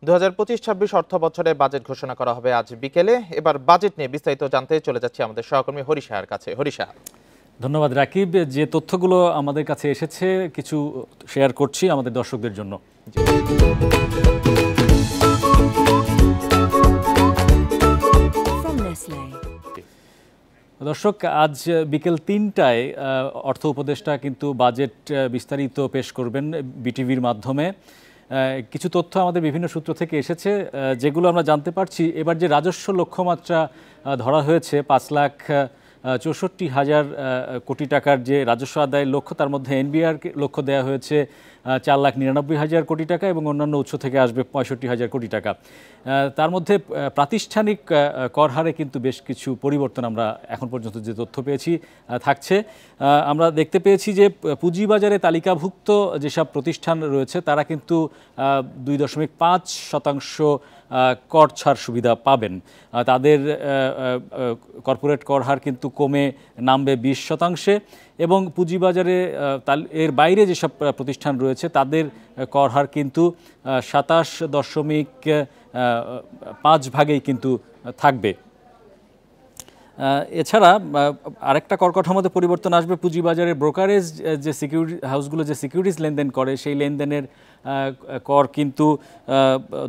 2025-26 অর্থ বছরের বাজেট ঘোষণা করা হবে আজ বিকেলে। এবার বাজেট নিয়ে বিস্তারিত জানতে চলে যাচ্ছি আমাদের সহকর্মী হরিশার কাছে। হরিশা, ধন্যবাদ রাকিব। যে তথ্যগুলো আমাদের কাছে এসেছে কিছু শেয়ার করছি আমাদের দর্শকদের জন্য। দর্শক, আজ বিকেল 3টায় অর্থ উপদেষ্টা কিন্তু বাজেট বিস্তারিত পেশ করবেন বিটিভির মাধ্যমে। কিছু তথ্য আমাদের বিভিন্ন সূত্র থেকে এসেছে, যেগুলো আমরা জানতে পারছি। এবার যে রাজস্ব লক্ষ্যমাত্রা ধরা হয়েছে 5,64,000 কোটি টাকার যে রাজস্ব আদায়ের লক্ষ্য, তার মধ্যে এনবিআর লক্ষ্য দেওয়া হয়েছে 4,99,000 কোটি টাকা এবং অন্যান্য উৎস থেকে আসবে 65,000 কোটি টাকা। তার মধ্যে প্রাতিষ্ঠানিক কর হারে কিন্তু বেশ কিছু পরিবর্তন আমরা এখন পর্যন্ত যে তথ্য পেয়েছি থাকছে। আমরা দেখতে পেয়েছি যে পুঁজিবাজারে তালিকাভুক্ত যেসব প্রতিষ্ঠান রয়েছে তারা কিন্তু 2.5% কর ছাড় সুবিধা পাবেন। তাদের কর্পোরেট কর হার কিন্তু কমে নামবে 20%, এবং পুঁজিবাজারে এর বাইরে যেসব প্রতিষ্ঠান রয়েছে তাদের কর হার কিন্তু 27.5% কিন্তু থাকবে। এছাড়া আরেকটা কর কাঠামোতে পরিবর্তন আসবে। পুঁজিবাজারের ব্রোকারেজ যে সিকিউরিটি হাউসগুলো যে সিকিউরিটিজ লেনদেন করে, সেই লেনদেনের কর কিন্তু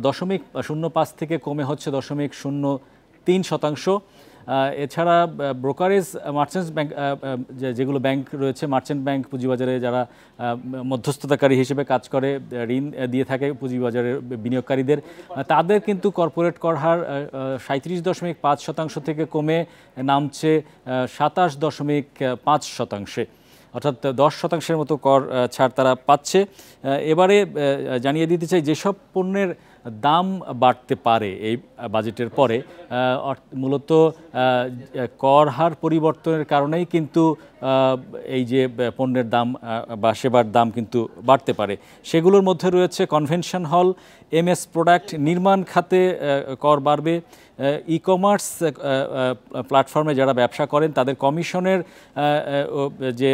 0.05 থেকে কমে হচ্ছে 0.03%। এছাড়া ব্রোকারেজ মার্চেন্টস ব্যাংক, যেগুলো ব্যাংক রয়েছে, মার্চেন্ট ব্যাংক পুঁজিবাজারে যারা মধ্যস্থতাকারী হিসেবে কাজ করে, ঋণ দিয়ে থাকে পুঁজিবাজারের বিনিয়োগকারীদের, তাদের কিন্তু কর্পোরেট কর হার 37.5% থেকে কমে নামছে 27.5%, অর্থাৎ 10% মতো কর ছাড় তারা পাচ্ছে। এবারে জানিয়ে দিতে চাই, যেসব পণ্যের দাম বাড়তে পারে এই বাজেটের পরে, মূলত কর হার পরিবর্তনের কারণেই কিন্তু এই যে পণ্যের দাম বা সেবার দাম কিন্তু বাড়তে পারে। সেগুলোর মধ্যে রয়েছে কনভেনশন হল, এমএস প্রোডাক্ট, নির্মাণ খাতে কর বাড়বে, ই কমার্স প্ল্যাটফর্মে যারা ব্যবসা করেন তাদের কমিশনের যে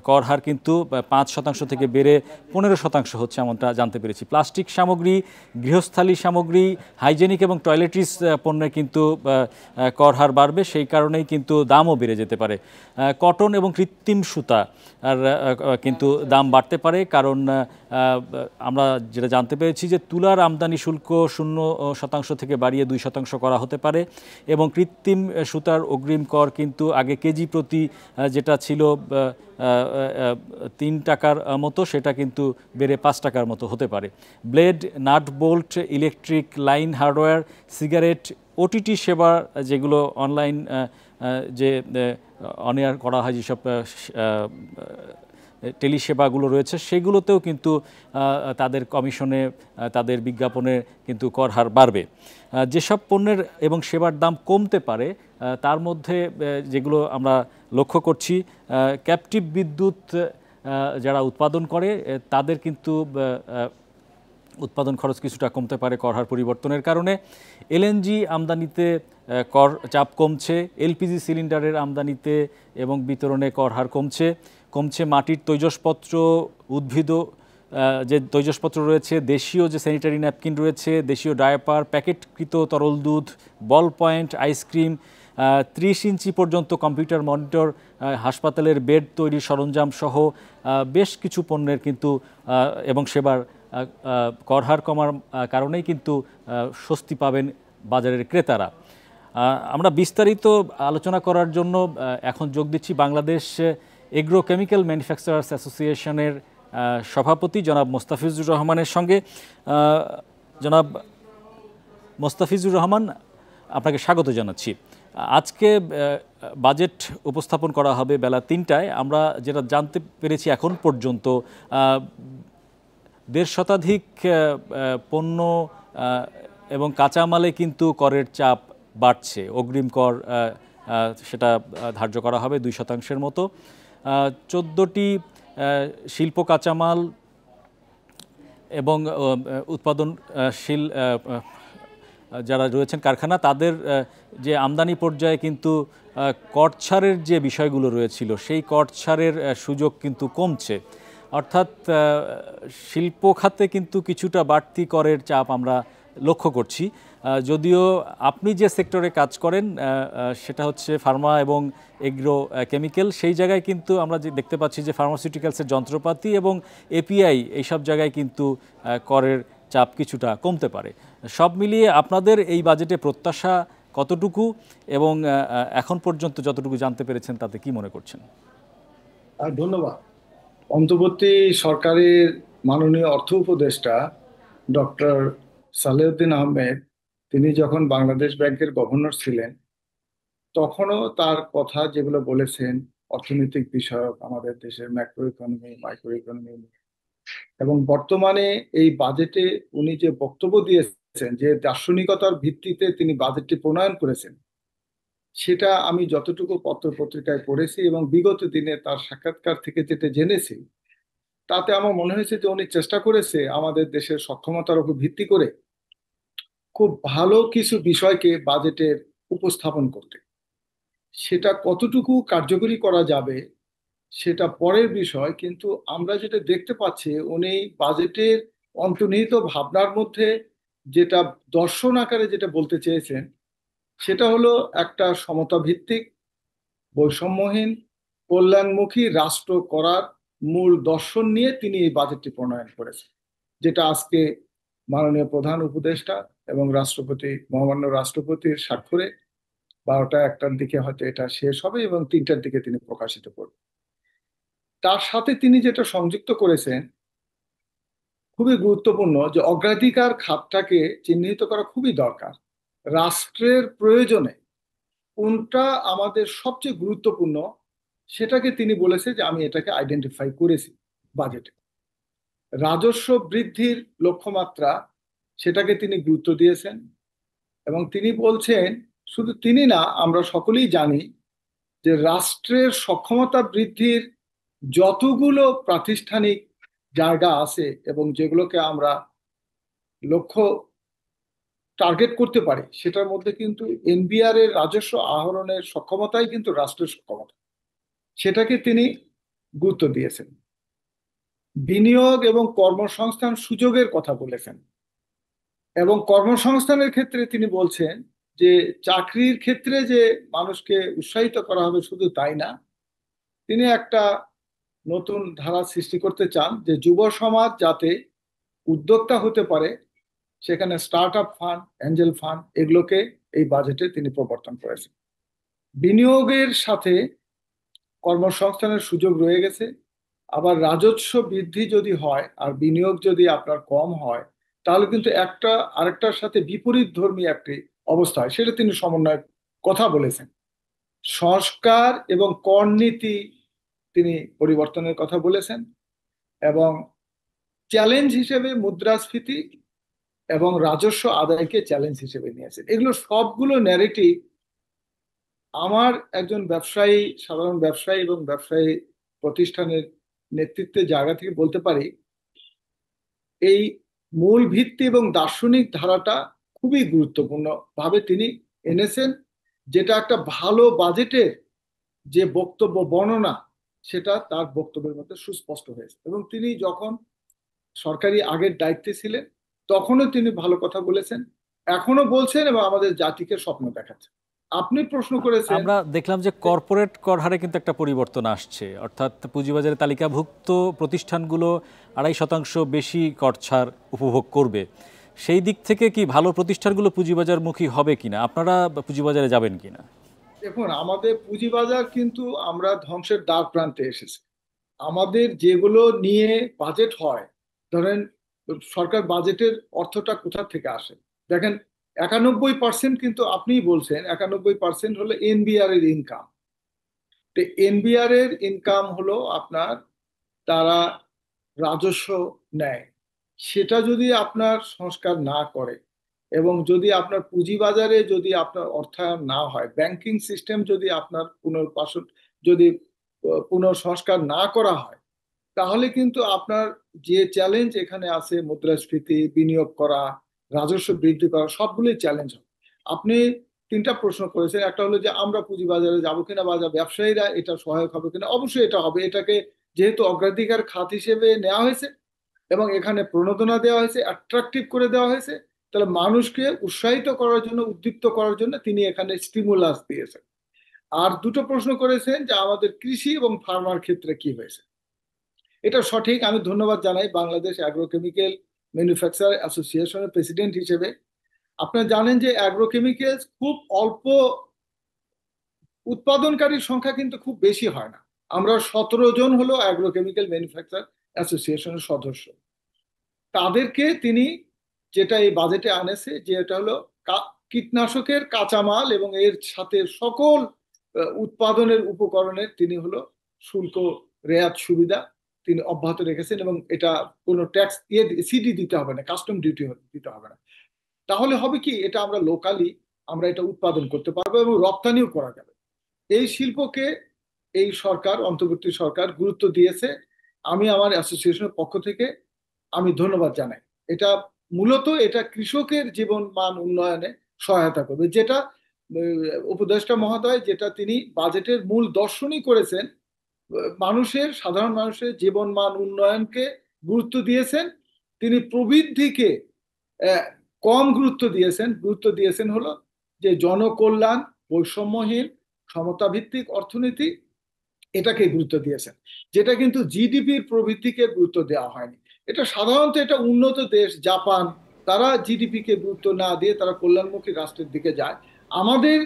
কর হার কিন্তু 5% থেকে বেড়ে 15% হচ্ছে, এমনটা জানতে পেরেছি। প্লাস্টিক সামগ্রী, গৃহস্থালী সামগ্রী, হাইজেনিক এবং টয়লেট্রিজ পণ্যে কিন্তু কর হার বাড়বে, সেই কারণেই কিন্তু দামও বেড়ে যেতে পারে। কটন এবং কৃত্রিম সুতা আর কিন্তু দাম বাড়তে পারে, কারণ আমরা যেটা জানতে পেরেছি যে তুলার আমদানি শুল্ক 0% থেকে বাড়িয়ে 2% করা হতে পারে, এবং কৃত্রিম সুতার অগ্রিম কর কিন্তু আগে কেজি প্রতি যেটা ছিল 3 টাকার মতো, সেটা কিন্তু বেড়ে 5 টাকার মতো হতে পারে। Blade, nut bolt, electric line hardware, cigarette, OTT সেবা, যেগুলো অনলাইন যে অনএয়ার করা হয়, যেসব টেলিসেবাগুলো রয়েছে, সেগুলোতেও কিন্তু তাদের কমিশনে, তাদের বিজ্ঞাপনে কিন্তু কর হার বাড়বে। যেসব পণ্যের এবং সেবার দাম কমতে পারে তার মধ্যে যেগুলো আমরা লক্ষ্য করছি, ক্যাপটিভ বিদ্যুৎ যারা উৎপাদন করে তাদের কিন্তু উৎপাদন খরচ কিছুটা কমতে পারে কর হার পরিবর্তনের কারণে। এলএনজি আমদানিতে কর চাপ কমছে, এলপিজি সিলিন্ডারের আমদানিতে এবং বিতরণে কর হার কমছে। মাটির তৈজসপত্র, উদ্ভিদ যে তৈজসপত্র রয়েছে, দেশীয় যে স্যানিটারি ন্যাপকিন রয়েছে, দেশীয় ডায়াপার, প্যাকেটকৃত তরল দুধ, বল পয়েন্ট, আইসক্রিম, 30 ইঞ্চি পর্যন্ত কম্পিউটার মনিটর, হাসপাতালের বেড তৈরির সরঞ্জাম সহ বেশ কিছু পণ্যের কিন্তু এবং সেবার কর হার কমার কারণেই কিন্তু স্বস্তি পাবেন বাজারের ক্রেতারা। আমরা বিস্তারিত আলোচনা করার জন্য এখন যোগ দিচ্ছি বাংলাদেশ এগ্রো কেমিক্যাল ম্যানুফ্যাকচারার্স অ্যাসোসিয়েশনের সভাপতি জনাব মোস্তাফিজুর রহমানের সঙ্গে। জনাব মোস্তাফিজুর রহমান, আপনাকে স্বাগত জানাচ্ছি। আজকে বাজেট উপস্থাপন করা হবে বেলা 3টায়। আমরা যেটা জানতে পেরেছি এখন পর্যন্ত 1.5 শতাধিক পণ্য এবং কাঁচামালে কিন্তু করের চাপ বাড়ছে। অগ্রিম কর সেটা ধার্য করা হবে 2% মতো। 14টি শিল্প কাঁচামাল এবং উৎপাদনশীল যারা রয়েছেন কারখানা, তাদের যে আমদানি পর্যায়ে কিন্তু কর ছাড়ের যে বিষয়গুলো রয়েছিল, সেই কর ছাড়ের সুযোগ কিন্তু কমছে। অর্থাৎ শিল্প খাতে কিন্তু কিছুটা বাড়তি করের চাপ আমরা লক্ষ্য করছি। যদিও আপনি যে সেক্টরে কাজ করেন সেটা হচ্ছে ফার্মা এবং এগ্রো কেমিক্যাল, সেই জায়গায় কিন্তু আমরা যে দেখতে পাচ্ছি যে ফার্মাসিউটিক্যালসের যন্ত্রপাতি এবং এপিআই এইসব জায়গায় কিন্তু করের চাপ কিছুটা কমতে পারে। সব মিলিয়ে আপনাদের এই বাজেটে প্রত্যাশা কতটুকু এবং এখন পর্যন্ত যতটুকু জানতে পেরেছেন তাতে কি মনে করছেন? ধন্যবাদ। অন্তর্বর্তী সরকারের মাননীয় অর্থ উপদেষ্টা ডক্টর সালেউদ্দিন আহমেদ, তিনি যখন বাংলাদেশ ব্যাংকের গভর্নর ছিলেন, তখনও তার কথা যেগুলো বলেছেন অর্থনৈতিক বিষয়ক, আমাদের দেশের ম্যাক্রো ইকোনমি, মাইক্রো ইকোনমি, এবং বর্তমানে এই বাজেটে উনি যে বক্তব্য দিয়েছেন, যে দার্শনিকতার ভিত্তিতে তিনি বাজেটটি প্রণয়ন করেছেন, সেটা আমি যতটুকু পত্র পত্রিকায় পড়েছি এবং বিগত দিনে তার সাক্ষাৎকার থেকে যেটা জেনেছি, তাতে আমার মনে হয়েছে যে উনি চেষ্টা করেছে আমাদের দেশের সক্ষমতার উপর ভিত্তি করে খুব ভালো কিছু বিষয়কে বাজেটের উপস্থাপন করতে। সেটা কতটুকু কার্যকরী করা যাবে সেটা পরের বিষয়, কিন্তু আমরা যেটা দেখতে পাচ্ছি উনি বাজেটের অন্তর্নিহিত ভাবনার মধ্যে যেটা দর্শন আকারে যেটা বলতে চেয়েছেন, সেটা হলো একটা সমতা ভিত্তিক, বৈষম্যহীন, কল্যাণমুখী রাষ্ট্র করার মূল দর্শন নিয়ে তিনি এই বাজেটটি প্রণয়ন করেছেন, যেটা আজকে মাননীয় প্রধান উপদেষ্টা এবং রাষ্ট্রপতি, মহামান্য রাষ্ট্রপতির স্বাক্ষরে 12টা-1টার দিকে হয়তো এটা শেষ হবে এবং 3টার দিকে তিনি প্রকাশিত করবেন। তার সাথে তিনি যেটা সংযুক্ত করেছেন খুবই গুরুত্বপূর্ণ, যে অগ্রাধিকার খাতটাকে চিহ্নিত করা খুবই দরকার। রাষ্ট্রের প্রয়োজনে কোনটা আমাদের সবচেয়ে গুরুত্বপূর্ণ সেটাকে তিনি বলেছে যে আমি এটাকে আইডেন্টিফাই করেছি বাজেটে। রাজস্ব বৃদ্ধির লক্ষ্যমাত্রা, সেটাকে তিনি গুরুত্ব দিয়েছেন এবং তিনি বলছেন, শুধু তিনি না, আমরা সকলেই জানি যে রাষ্ট্রের সক্ষমতা বৃদ্ধির যতগুলো প্রাতিষ্ঠানিক জায়গা আছে এবং যেগুলোকে আমরা লক্ষ্য টার্গেট করতে পারি, সেটার মধ্যে কিন্তু এনবিআর এর রাজস্ব আহরণের সক্ষমতাই কিন্তু রাষ্ট্রের সক্ষমতা, সেটাকে তিনি গুরুত্ব দিয়েছেন। বিনিয়োগ এবং কর্মসংস্থান সুযোগের কথা বলেছেন এবং কর্মসংস্থানের ক্ষেত্রে তিনি বলছেন যে চাকরির ক্ষেত্রে যে মানুষকে উৎসাহিত করা হবে শুধু তাই না, তিনি একটা নতুন ধারা সৃষ্টি করতে চান যে যুব সমাজ যাতে উদ্যোক্তা হতে পারে, সেখানে start up fund, Angel fund, এগুলোকে এই বাজেটে তিনি প্রবর্তন করেছেন। বিনিয়োগের সাথে কর্মসংস্থানের সুযোগ রয়ে গেছে, আবার রাজস্ব বৃদ্ধি যদি হয় আর বিনিয়োগ যদি আপনার কম হয়, তাহলে কিন্তু একটা আরেকটার সাথে বিপরীত ধর্মী একটি অবস্থা হয়, সেটা তিনি সমন্বয়ের কথা বলেছেন। সংস্কার এবং কর নীতি তিনি পরিবর্তনের কথা বলেছেন এবং চ্যালেঞ্জ হিসেবে মুদ্রাস্ফীতি এবং রাজস্ব আদায়কে চ্যালেঞ্জ হিসেবে নিয়েছেন। এগুলো সবগুলো ন্যারেটিভ আমার একজন ব্যবসায়ী, সাধারণ ব্যবসায়ী এবং ব্যবসায়ী প্রতিষ্ঠানের নেতৃত্বের জায়গা থেকে বলতে পারি, এই মূল ভিত্তি এবং দার্শনিক ধারাটা খুবই গুরুত্বপূর্ণ ভাবে তিনি এনেছেন, যেটা একটা ভালো বাজেটের যে বক্তব্য বর্ণনা, সেটা তার বক্তব্যের মধ্যে সুস্পষ্ট হয়েছে। এবং তিনি যখন সরকারি আগের দায়িত্বে ছিলেন তখনও তিনি ভালো কথা বলেছেন, এখনো বলছেন এবং আমাদের জাতিকে স্বপ্ন দেখাচ্ছেন। আপনি প্রশ্ন করেছেন, আমরা দেখলাম যে কর্পোরেট কর হারে কিন্তু একটা পরিবর্তন আসছে, অর্থাৎ পুঁজিবাজারে তালিকাভুক্ত প্রতিষ্ঠানগুলো 2.5% বেশি কর ছাড় উপভোগ করবে। সেই দিক থেকে কি ভালো প্রতিষ্ঠানগুলো পুঁজিবাজারমুখী হবে কিনা, আপনারা পুঁজিবাজারে যাবেন কিনা? দেখুন, আমাদের পুঁজিবাজার কিন্তু আমরা ধ্বংসের দ্বার প্রান্তে এসেছি। আমাদের যেগুলো নিয়ে বাজেট হয়, ধরেন সরকার বাজেটের অর্থটা কোথা থেকে আসে, দেখেন 91% কিন্তু আপনিই বলছেন 91% হলো এনবিআর এর ইনকাম। তো এনবিআর এর ইনকাম হলো আপনার, তারা রাজস্ব নেয়, সেটা যদি আপনার সংস্কার না করে এবং যদি আপনার পুঁজিবাজারে যদি আপনার অর্থায়ন না হয়, ব্যাংকিং সিস্টেম যদি আপনার পুনর্বাসন, যদি পুনঃসংস্কার না করা হয়, তাহলে কিন্তু আপনার যে চ্যালেঞ্জ এখানে আছে, মুদ্রাস্ফীতি, বিনিয়োগ করা, রাজস্ব বৃদ্ধি করা, সবগুলোই চ্যালেঞ্জ হবে। আপনি 3টা প্রশ্ন করেছেন, একটা হলো যে আমরা পুঁজিবাজারে যাবো কিনা বা ব্যবসায়ীরা এটা সহায়ক হবে কিনা। অবশ্যই এটা হবে, এটাকে যেহেতু অগ্রাধিকার খাত হিসেবে নেওয়া হয়েছে এবং এখানে প্রণোদনা দেওয়া হয়েছে, অ্যাট্রাকটিভ করে দেওয়া হয়েছে, তাহলে মানুষকে উৎসাহিত করার জন্য, উদ্দীপ্ত করার জন্য তিনি এখানে স্টিমুলাস দিয়েছেন। আর দুটো প্রশ্ন করেছেন যে আমাদের কৃষি এবং ফার্মার ক্ষেত্রে কি হয়েছে। এটা সঠিক, আমি ধন্যবাদ জানাই বাংলাদেশ অ্যাগ্রোকেমিক্যাল ম্যানুফ্যাকচার অ্যাসোসিয়েশনের প্রেসিডেন্ট হিসেবে। আপনারা জানেন যে অ্যাগ্রোকেমিক্যালস খুব অল্প উৎপাদনকারীর সংখ্যা কিন্তু খুব বেশি হয় না। আমরা 17 জন হলো অ্যাগ্রোকেমিক্যাল ম্যানুফ্যাকচার অ্যাসোসিয়েশনের সদস্য। তাদেরকে তিনি যেটা এই বাজেটে আনেছে, যে এটা হলো কীটনাশকের কাঁচামাল এবং এর সাথে সকল উৎপাদনের উপকরণের তিনি হলো শুল্ক রেয়াত সুবিধা তিনি অব্যাহত রেখেছেন, এবং এটা কোনো ট্যাক্স সিডি দিতে হবে না, কাস্টম ডিউটি দিতে হবে না। তাহলে হবে কি, এটা আমরা লোকালি আমরা এটা উৎপাদন করতে পারবো এবং রপ্তানিও করা যাবে। এই শিল্পকে এই সরকার, অন্তর্বর্তী সরকার গুরুত্ব দিয়েছে। আমি আমার অ্যাসোসিয়েশনের পক্ষ থেকে আমি ধন্যবাদ জানাই। এটা মূলত এটা কৃষকের জীবন মান উন্নয়নে সহায়তা করবে, যেটা উপদেষ্টা মহোদয় যেটা তিনি বাজেটের মূল দর্শনই করেছেন, সাধারণ মানুষের জীবন মান উন্নয়নকে গুরুত্ব দিয়েছেন। তিনি প্রবৃদ্ধিকে কম গুরুত্ব দিয়েছেন হলো যে জনকল্যাণ, বৈষম্যহীন, সমতাভিত্তিক অর্থনীতি, এটাকে গুরুত্ব দিয়েছেন, যেটা কিন্তু জিডিপির প্রবৃদ্ধিকে গুরুত্ব দেওয়া হয়নি। এটা সাধারণত এটা উন্নত দেশ জাপান, তারা জিডিপি কে গুরুত্ব না দিয়ে তারা কল্যাণমুখী রাষ্ট্রের দিকে যায়। আমাদের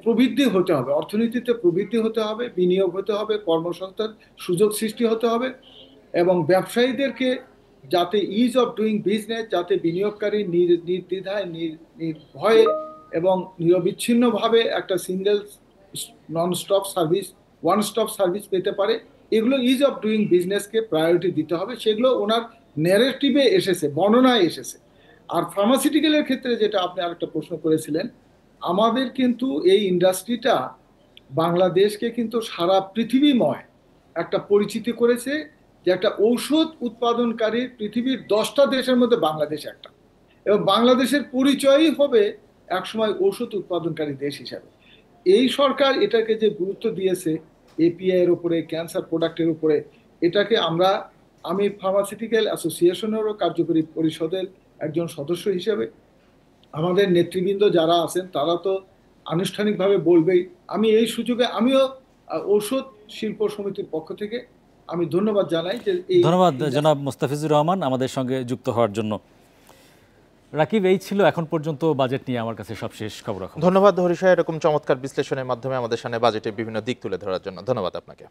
প্রবৃদ্ধি হতে হবে, অর্থনীতিতে প্রবৃদ্ধি হতে হবে, বিনিয়োগ হতে হবে, কর্মসংস্থান সুযোগ সৃষ্টি হতে হবে, এবং ব্যবসায়ীদেরকে যাতে ইজ অফ ডুইং বিজনেস, যাতে বিনিয়োগকারী নির্দ্বিধায় নির্ভয়ে এবং নিরবিচ্ছিন্নভাবে একটা single non stop service, one stop service পেতে পারে, এগুলো ইজ অফ ডুইং বিজনেসকে প্রায়োরিটি দিতে হবে। সেগুলো ওনার ন্যারেটিভে এসেছে, বর্ণনায় এসেছে। আর ফার্মাসিউটিক্যালের ক্ষেত্রে যেটা আপনি আরেকটা প্রশ্ন করেছিলেন, আমাদের কিন্তু এই ইন্ডাস্ট্রিটা বাংলাদেশকে কিন্তু সারা পৃথিবীময় একটা পরিচিতি করেছে, যে একটা ঔষধ উৎপাদনকারী পৃথিবীর 10টা দেশের মধ্যে বাংলাদেশ একটা, এবং বাংলাদেশের পরিচয়ই হবে একসময় ঔষধ উৎপাদনকারী দেশ হিসাবে। এই সরকার এটাকে যে গুরুত্ব দিয়েছে এপিআই এর উপরে, ক্যান্সার প্রোডাক্টের উপরে, এটাকে আমি ফার্মাসিউটিক্যাল অ্যাসোসিয়েশনেরও কার্যকরী পরিষদের একজন সদস্য হিসেবে, আমাদের নেতৃবৃন্দ যারা আছেন তারা তো আনুষ্ঠানিকভাবে বলবেই। আমি এই সুযোগে আমিও ঔষধ শিল্প সমিতির পক্ষ থেকে আমি ধন্যবাদ জানাই যে ধন্যবাদ জনাব মোস্তাফিজুর রহমান আমাদের সঙ্গে যুক্ত হওয়ার জন্য। রাকিব, এই ছিল এখন পর্যন্ত বাজেট নিয়ে আমার কাছে সবশেষ খবর। ধন্যবাদ হরিশ, এরকম চমৎকার বিশ্লেষণের মাধ্যমে আমাদের সামনে বাজেটের বিভিন্ন দিক তুলে ধরার জন্য ধন্যবাদ আপনাকে।